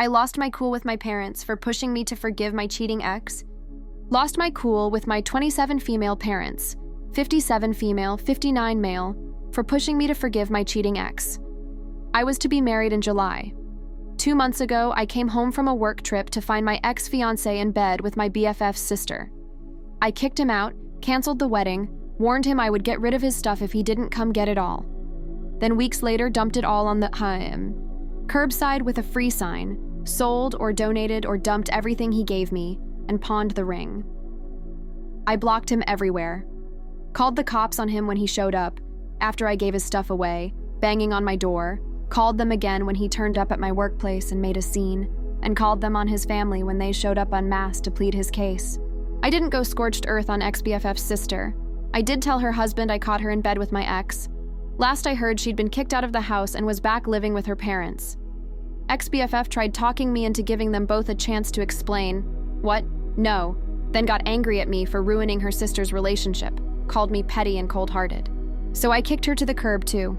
I lost my cool with my parents for pushing me to forgive my cheating ex. Lost my cool with my 27 female parents, 57 female, 59 male, for pushing me to forgive my cheating ex. I was to be married in July. 2 months ago, I came home from a work trip to find my ex-fiancé in bed with my BFF's sister. I kicked him out, canceled the wedding, warned him I would get rid of his stuff if he didn't come get it all. Then weeks later, dumped it all on the curbside with a free sign, sold or donated or dumped everything he gave me, and pawned the ring. I blocked him everywhere. Called the cops on him when he showed up, after I gave his stuff away, banging on my door, called them again when he turned up at my workplace and made a scene, and called them on his family when they showed up en masse to plead his case. I didn't go scorched earth on ex-BFF's sister. I did tell her husband I caught her in bed with my ex. Last I heard, she'd been kicked out of the house and was back living with her parents. Ex-BFF tried talking me into giving them both a chance to explain. What? No. Then got angry at me for ruining her sister's relationship, called me petty and cold-hearted. So I kicked her to the curb too.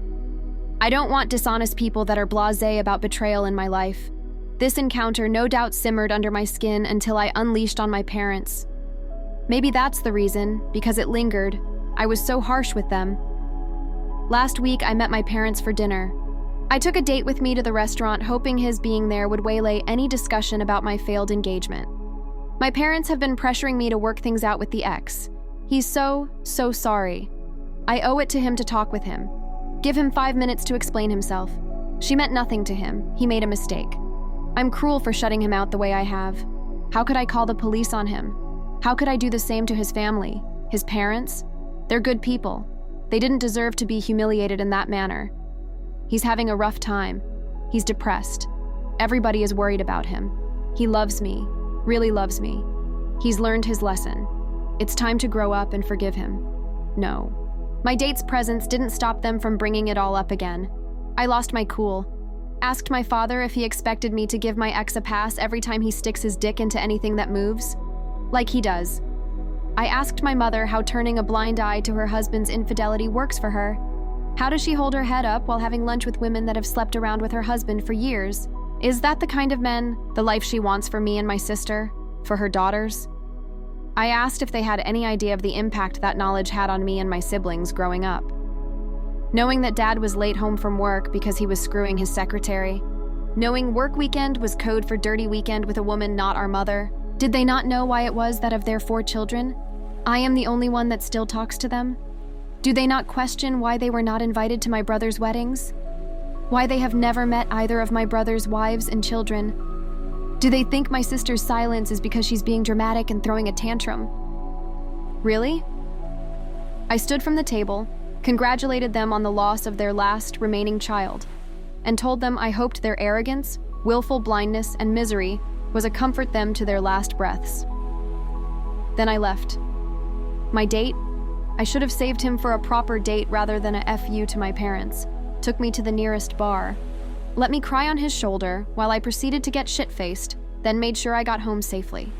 I don't want dishonest people that are blasé about betrayal in my life. This encounter no doubt simmered under my skin until I unleashed on my parents. Maybe that's the reason, because it lingered. I was so harsh with them. Last week, I met my parents for dinner. I took a date with me to the restaurant, hoping his being there would waylay any discussion about my failed engagement. My parents have been pressuring me to work things out with the ex. He's so sorry. I owe it to him to talk with him. Give him 5 minutes to explain himself. She meant nothing to him. He made a mistake. I'm cruel for shutting him out the way I have. How could I call the police on him? How could I do the same to his family? His parents? They're good people. They didn't deserve to be humiliated in that manner. He's having a rough time. He's depressed. Everybody is worried about him. He loves me, really loves me. He's learned his lesson. It's time to grow up and forgive him. No. My date's presence didn't stop them from bringing it all up again. I lost my cool. Asked my father if he expected me to give my ex a pass every time he sticks his dick into anything that moves. Like he does. I asked my mother how turning a blind eye to her husband's infidelity works for her. How does she hold her head up while having lunch with women that have slept around with her husband for years? Is that the kind of men, the life she wants for me and my sister, for her daughters? I asked if they had any idea of the impact that knowledge had on me and my siblings growing up. Knowing that Dad was late home from work because he was screwing his secretary. Knowing work weekend was code for dirty weekend with a woman not our mother. Did they not know why it was that of their 4 children, I am the only one that still talks to them? Do they not question why they were not invited to my brother's weddings? Why they have never met either of my brother's wives and children? Do they think my sister's silence is because she's being dramatic and throwing a tantrum? Really? I stood from the table, congratulated them on the loss of their last remaining child, and told them I hoped their arrogance, willful blindness, and misery was a comfort them to their last breaths. Then I left. My date? I should have saved him for a proper date rather than a FU to my parents. Took me to the nearest bar. Let me cry on his shoulder while I proceeded to get shit-faced, then made sure I got home safely.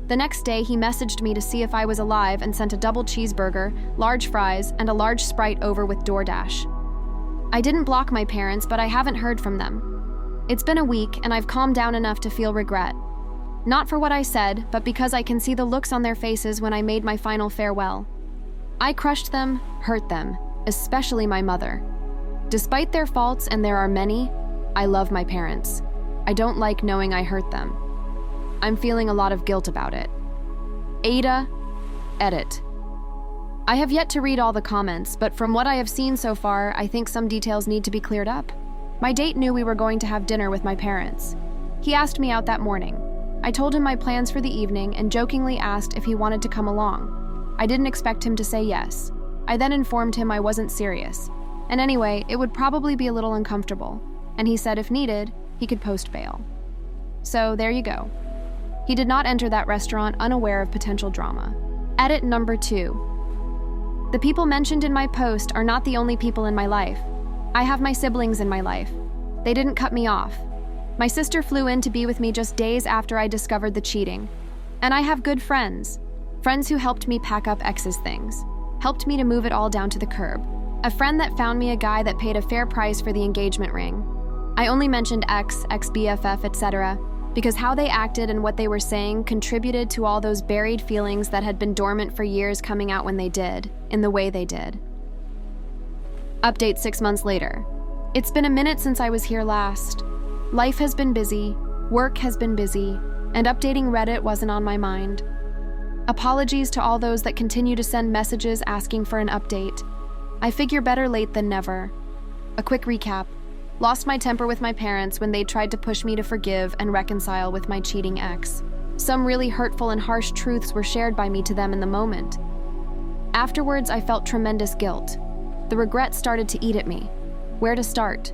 The next day, he messaged me to see if I was alive and sent a double cheeseburger, large fries, and a large Sprite over with DoorDash. I didn't block my parents, but I haven't heard from them. It's been a week, and I've calmed down enough to feel regret. Not for what I said, but because I can see the looks on their faces when I made my final farewell. I crushed them, hurt them, especially my mother. Despite their faults, and there are many, I love my parents. I don't like knowing I hurt them. I'm feeling a lot of guilt about it. AITA, edit. I have yet to read all the comments, but from what I have seen so far, I think some details need to be cleared up. My date knew we were going to have dinner with my parents. He asked me out that morning. I told him my plans for the evening and jokingly asked if he wanted to come along. I didn't expect him to say yes. I then informed him I wasn't serious. And anyway, it would probably be a little uncomfortable. And he said if needed, he could post bail. So there you go. He did not enter that restaurant unaware of potential drama. Edit number 2. The people mentioned in my post are not the only people in my life. I have my siblings in my life. They didn't cut me off. My sister flew in to be with me just days after I discovered the cheating. And I have good friends. Friends who helped me pack up ex's things. Helped me to move it all down to the curb. A friend that found me a guy that paid a fair price for the engagement ring. I only mentioned ex, ex-BFF, etc., because how they acted and what they were saying contributed to all those buried feelings that had been dormant for years coming out when they did, in the way they did. Update 6 months later. It's been a minute since I was here last. Life has been busy, work has been busy, and updating Reddit wasn't on my mind. Apologies to all those that continue to send messages asking for an update. I figure better late than never. A quick recap. Lost my temper with my parents when they tried to push me to forgive and reconcile with my cheating ex. Some really hurtful and harsh truths were shared by me to them in the moment. Afterwards, I felt tremendous guilt. The regret started to eat at me. Where to start?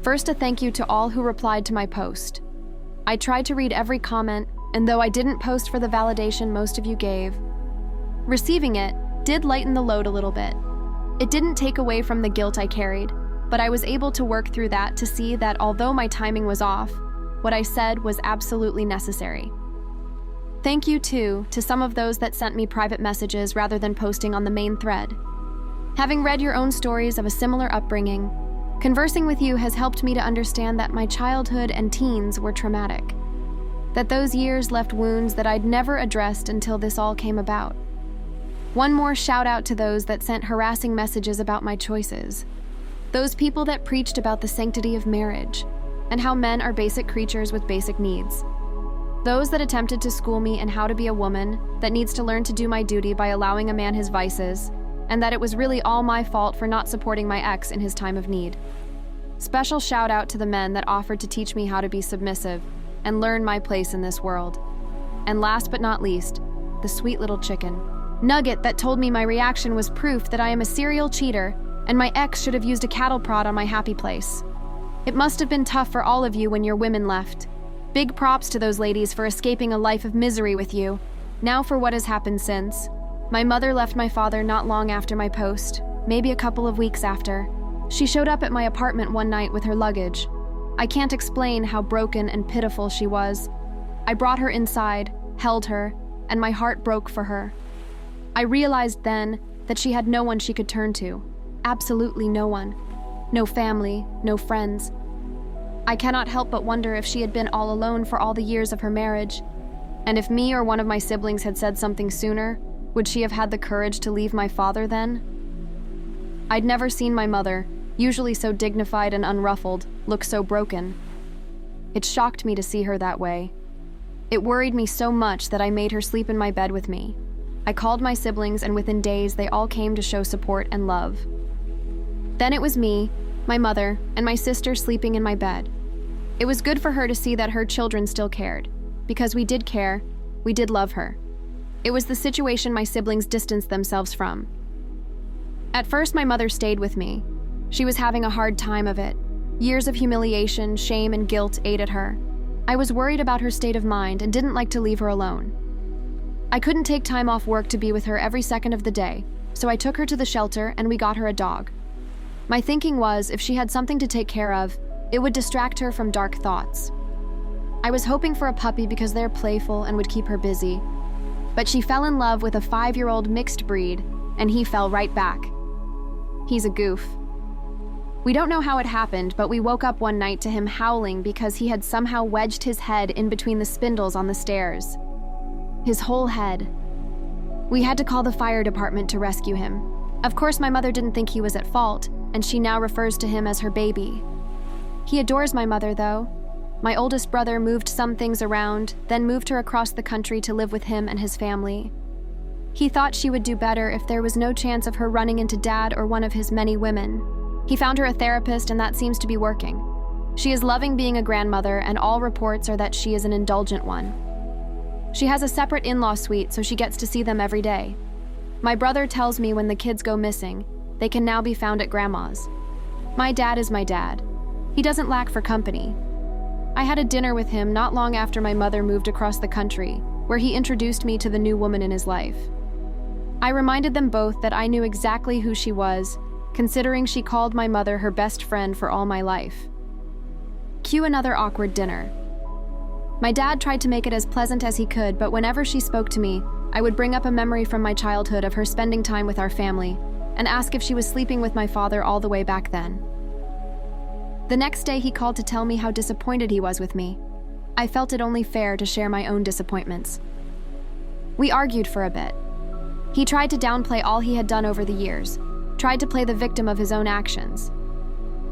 First, a thank you to all who replied to my post. I tried to read every comment, and though I didn't post for the validation most of you gave, receiving it did lighten the load a little bit. It didn't take away from the guilt I carried, but I was able to work through that to see that although my timing was off, what I said was absolutely necessary. Thank you, too, to some of those that sent me private messages rather than posting on the main thread. Having read your own stories of a similar upbringing, conversing with you has helped me to understand that my childhood and teens were traumatic, that those years left wounds that I'd never addressed until this all came about. One more shout out to those that sent harassing messages about my choices. Those people that preached about the sanctity of marriage and how men are basic creatures with basic needs. Those that attempted to school me in how to be a woman that needs to learn to do my duty by allowing a man his vices, and that it was really all my fault for not supporting my ex in his time of need. Special shout out to the men that offered to teach me how to be submissive and learn my place in this world. And last but not least, the sweet little chicken nugget that told me my reaction was proof that I am a serial cheater and my ex should have used a cattle prod on my happy place. It must have been tough for all of you when your women left. Big props to those ladies for escaping a life of misery with you. Now for what has happened since. My mother left my father not long after my post, maybe a couple of weeks after. She showed up at my apartment one night with her luggage. I can't explain how broken and pitiful she was. I brought her inside, held her, and my heart broke for her. I realized then that she had no one she could turn to. Absolutely no one. No family, no friends. I cannot help but wonder if she had been all alone for all the years of her marriage. And if me or one of my siblings had said something sooner, would she have had the courage to leave my father then? I'd never seen my mother, usually so dignified and unruffled, look so broken. It shocked me to see her that way. It worried me so much that I made her sleep in my bed with me. I called my siblings, and within days they all came to show support and love. Then it was me, my mother, and my sister sleeping in my bed. It was good for her to see that her children still cared. Because we did care, we did love her. It was the situation my siblings distanced themselves from. At first, my mother stayed with me. She was having a hard time of it. Years of humiliation, shame, and guilt ate at her. I was worried about her state of mind and didn't like to leave her alone. I couldn't take time off work to be with her every second of the day, so I took her to the shelter and we got her a dog. My thinking was, if she had something to take care of, it would distract her from dark thoughts. I was hoping for a puppy because they're playful and would keep her busy. But she fell in love with a 5-year-old mixed breed, and he fell right back. He's a goof. We don't know how it happened, but we woke up one night to him howling because he had somehow wedged his head in between the spindles on the stairs. His whole head. We had to call the fire department to rescue him. Of course, my mother didn't think he was at fault, and she now refers to him as her baby. He adores my mother, though. My oldest brother moved some things around, then moved her across the country to live with him and his family. He thought she would do better if there was no chance of her running into Dad or one of his many women. He found her a therapist, and that seems to be working. She is loving being a grandmother, and all reports are that she is an indulgent one. She has a separate in-law suite, so she gets to see them every day. My brother tells me when the kids go missing, they can now be found at Grandma's. My dad is my dad. He doesn't lack for company. I had a dinner with him not long after my mother moved across the country, where he introduced me to the new woman in his life. I reminded them both that I knew exactly who she was, considering she called my mother her best friend for all my life. Cue another awkward dinner. My dad tried to make it as pleasant as he could, but whenever she spoke to me, I would bring up a memory from my childhood of her spending time with our family and ask if she was sleeping with my father all the way back then. The next day, he called to tell me how disappointed he was with me. I felt it only fair to share my own disappointments. We argued for a bit. He tried to downplay all he had done over the years, tried to play the victim of his own actions.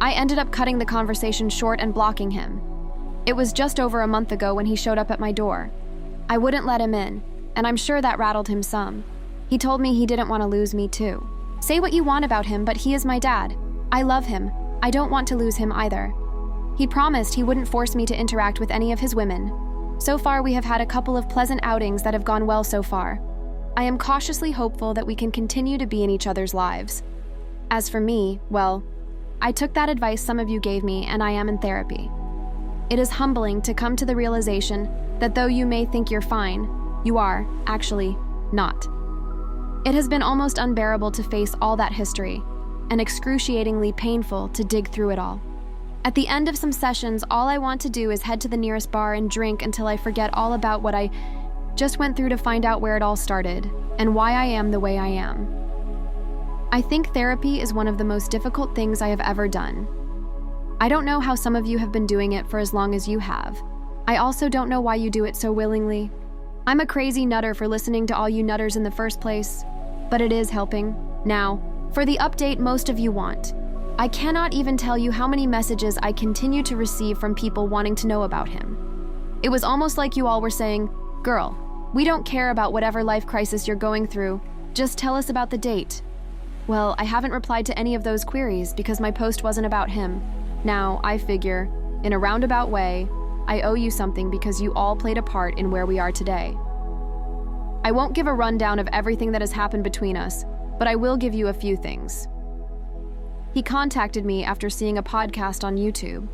I ended up cutting the conversation short and blocking him. It was just over a month ago when he showed up at my door. I wouldn't let him in, and I'm sure that rattled him some. He told me he didn't want to lose me too. Say what you want about him, but he is my dad. I love him. I don't want to lose him either. He promised he wouldn't force me to interact with any of his women. So far, we have had a couple of pleasant outings that have gone well so far. I am cautiously hopeful that we can continue to be in each other's lives. As for me, well, I took that advice some of you gave me, and I am in therapy. It is humbling to come to the realization that though you may think you're fine, you are, actually, not. It has been almost unbearable to face all that history, and excruciatingly painful to dig through it all. At the end of some sessions, all I want to do is head to the nearest bar and drink until I forget all about what I just went through to find out where it all started, and why I am the way I am. I think therapy is one of the most difficult things I have ever done. I don't know how some of you have been doing it for as long as you have. I also don't know why you do it so willingly. I'm a crazy nutter for listening to all you nutters in the first place, but it is helping. Now, for the update most of you want. I cannot even tell you how many messages I continue to receive from people wanting to know about him. It was almost like you all were saying, "Girl, we don't care about whatever life crisis you're going through, just tell us about the date." Well, I haven't replied to any of those queries because my post wasn't about him. Now, I figure, in a roundabout way, I owe you something because you all played a part in where we are today. I won't give a rundown of everything that has happened between us, but I will give you a few things. He contacted me after seeing a podcast on YouTube.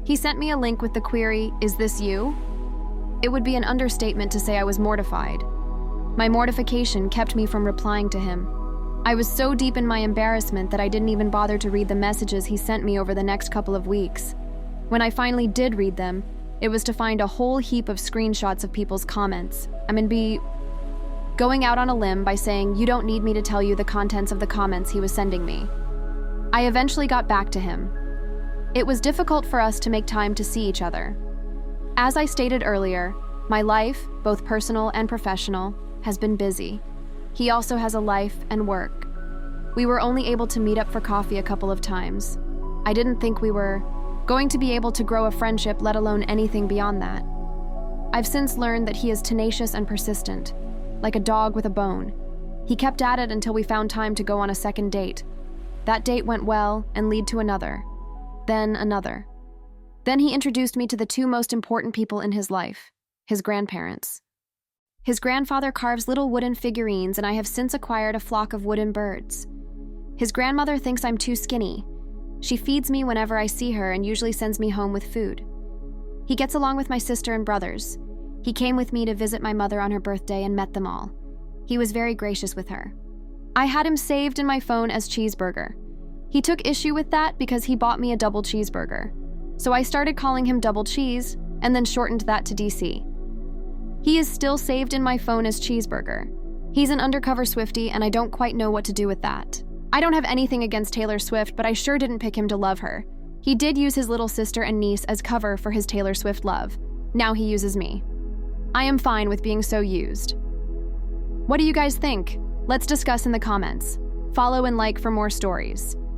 He sent me a link with the query, "Is this you?" It would be an understatement to say I was mortified. My mortification kept me from replying to him. I was so deep in my embarrassment that I didn't even bother to read the messages he sent me over the next couple of weeks. When I finally did read them, it was to find a whole heap of screenshots of people's comments. Going out on a limb by saying, "You don't need me to tell you the contents of the comments he was sending me." I eventually got back to him. It was difficult for us to make time to see each other. As I stated earlier, my life, both personal and professional, has been busy. He also has a life and work. We were only able to meet up for coffee a couple of times. I didn't think we were going to be able to grow a friendship, let alone anything beyond that. I've since learned that he is tenacious and persistent, like a dog with a bone. He kept at it until we found time to go on a second date. That date went well and led to another, then another. Then he introduced me to the two most important people in his life, his grandparents. His grandfather carves little wooden figurines, and I have since acquired a flock of wooden birds. His grandmother thinks I'm too skinny. She feeds me whenever I see her and usually sends me home with food. He gets along with my sister and brothers. He came with me to visit my mother on her birthday and met them all. He was very gracious with her. I had him saved in my phone as Cheeseburger. He took issue with that because he bought me a double cheeseburger. So I started calling him Double Cheese and then shortened that to DC. He is still saved in my phone as Cheeseburger. He's an undercover Swiftie, and I don't quite know what to do with that. I don't have anything against Taylor Swift, but I sure didn't pick him to love her. He did use his little sister and niece as cover for his Taylor Swift love. Now he uses me. I am fine with being so used. What do you guys think? Let's discuss in the comments. Follow and like for more stories.